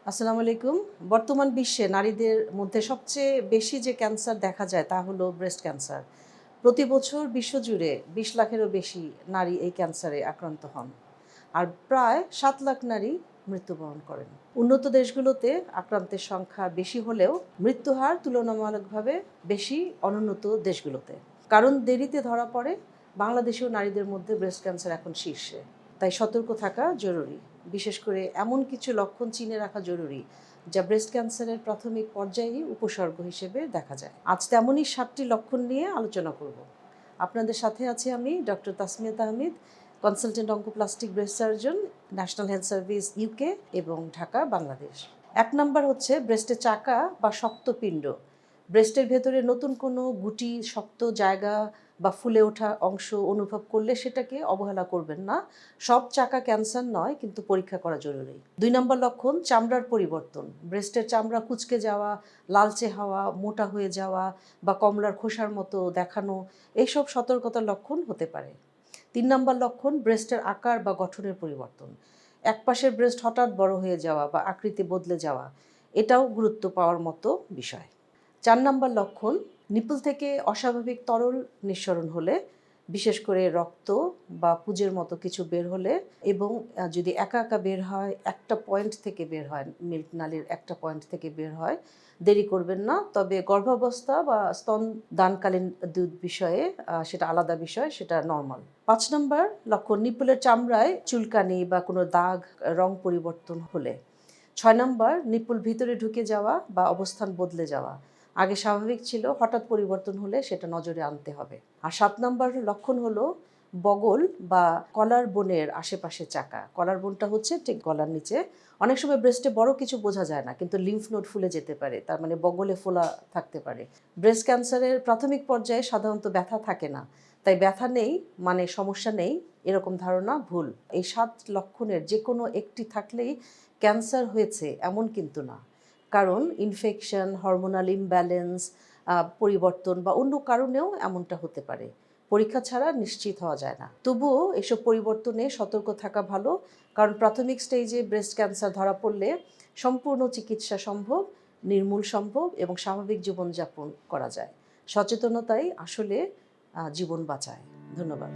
আসসালামু আলাইকুম। বর্তমান বিশ্বে নারীদের মধ্যে সবচেয়ে বেশি যে ক্যান্সার দেখা যায় তা হলো ব্রেস্ট ক্যান্সার। প্রতি বছর বিশ্বজুড়ে ২০ লাখেরও বেশি নারী এই ক্যান্সারে আক্রান্ত হন। আর প্রায় ৭ লাখ নারী মৃত্যুবরণ করেন। উন্নত দেশগুলোতে আক্রান্তের সংখ্যা বেশি হলেও মৃত্যুহার তুলনামূলকভাবে বেশি অনুন্নত দেশগুলোতে। কারণ দেরিতে ধরা পড়ে, বাংলাদেশেও নারীদের মধ্যে ব্রেস্ট ক্যান্সার এখন শীর্ষে। তাই সতর্ক থাকা জরুরি। বিশেষ করে এমন কিছু লক্ষণ চিনে রাখা জরুরি যা ব্রেস্ট ক্যান্সারের প্রাথমিক পর্যায়ে উপসর্গ হিসেবে দেখা যায়। আজ তেমনই ৭টি লক্ষণ নিয়ে আলোচনা করব। আপনাদের সাথে আছি আমি doctor Tasmiyat Ahmed, consultant oncoplastic breast surgeon, national health service UK এবং ঢাকা, বাংলাদেশ। ১ নাম্বার হচ্ছে ব্রেস্টের চাকা বা শক্ত পিণ্ড। ব্রেস্টের ভেতরে নতুন কোনো গুটি, শক্ত জায়গা বা ফুলে ওঠা অংশ অনুভব করলে সেটাকে অবহেলা করবেন না। সব চাকা ক্যান্সার নয়, কিন্তু পরীক্ষা করা জরুরি। ২ নম্বর লক্ষণ চামড়ার পরিবর্তন। ব্রেস্টের চামড়া কুঁচকে যাওয়া, লালচে হওয়া, মোটা হয়ে যাওয়া বা কমলার খোসার মতো দেখানো, এইসব সতর্কতার লক্ষণ হতে পারে। ৩ নম্বর লক্ষণ ব্রেস্টের আকার বা গঠনের পরিবর্তন। এক পাশের ব্রেস্ট হঠাৎ বড় হয়ে যাওয়া বা আকৃতি বদলে যাওয়া, এটাও গুরুত্ব পাওয়ার মতো বিষয়। ৪ নম্বর লক্ষণ নিপল থেকে অস্বাভাবিক তরল নিঃসরণ হলে, বিশেষ করে রক্ত বা পুজের মতো কিছু বের হলে এবং যদি একা একা বের হয়, একটা পয়েন্ট থেকে বের হয়, মিল্ক নালীর একটা পয়েন্ট থেকে বের হয়, দেরি করবেন না। তবে গর্ভাবস্থা বা স্তন দানকালীন দুধ বিষয়ে সেটা আলাদা বিষয়, সেটা নর্মাল। ৫ নম্বর লক্ষণ নিপলের চামড়ায় চুলকানি বা কোনো দাগ, রং পরিবর্তন হলে। ৬ নম্বর নিপল ভিতরে ঢুকে যাওয়া বা অবস্থান বদলে যাওয়া। আগে স্বাভাবিক ছিল, হঠাৎ পরিবর্তন হলে সেটা নজরে আনতে হবে। আর ৭ নম্বর লক্ষণ হলো বগল বা কলার বোনের আশেপাশে চাকা। কলার বোনটা হচ্ছে ঠিক গলার নিচে। অনেক সময় ব্রেস্টে বড় কিছু বোঝা যায় না, কিন্তু লিম্ফ নোড ফুলে যেতে পারে, তার মানে বগলে ফোলা থাকতে পারে। ব্রেস্ট ক্যান্সারের প্রাথমিক পর্যায়ে সাধারণত ব্যথা থাকে না, তাই ব্যথা নেই মানে সমস্যা নেই, এরকম ধারণা ভুল। এই ৭ লক্ষণের যে কোনো একটি থাকলেই ক্যান্সার হয়েছে এমন কিন্তু না। কারণ ইনফেকশন, হরমোনাল ইমব্যালেন্স, পরিবর্তন বা অন্য কারণেও এমনটা হতে পারে। পরীক্ষা ছাড়া নিশ্চিত হওয়া যায় না। তবুও এসব পরিবর্তনে সতর্ক থাকা ভালো, কারণ প্রাথমিক স্টেজে ব্রেস্ট ক্যান্সার ধরা পড়লে সম্পূর্ণ চিকিৎসা সম্ভব, নির্মূল সম্ভব এবং স্বাভাবিক জীবনযাপন করা যায়। সচেতনতাই আসলে জীবন বাঁচায়। ধন্যবাদ।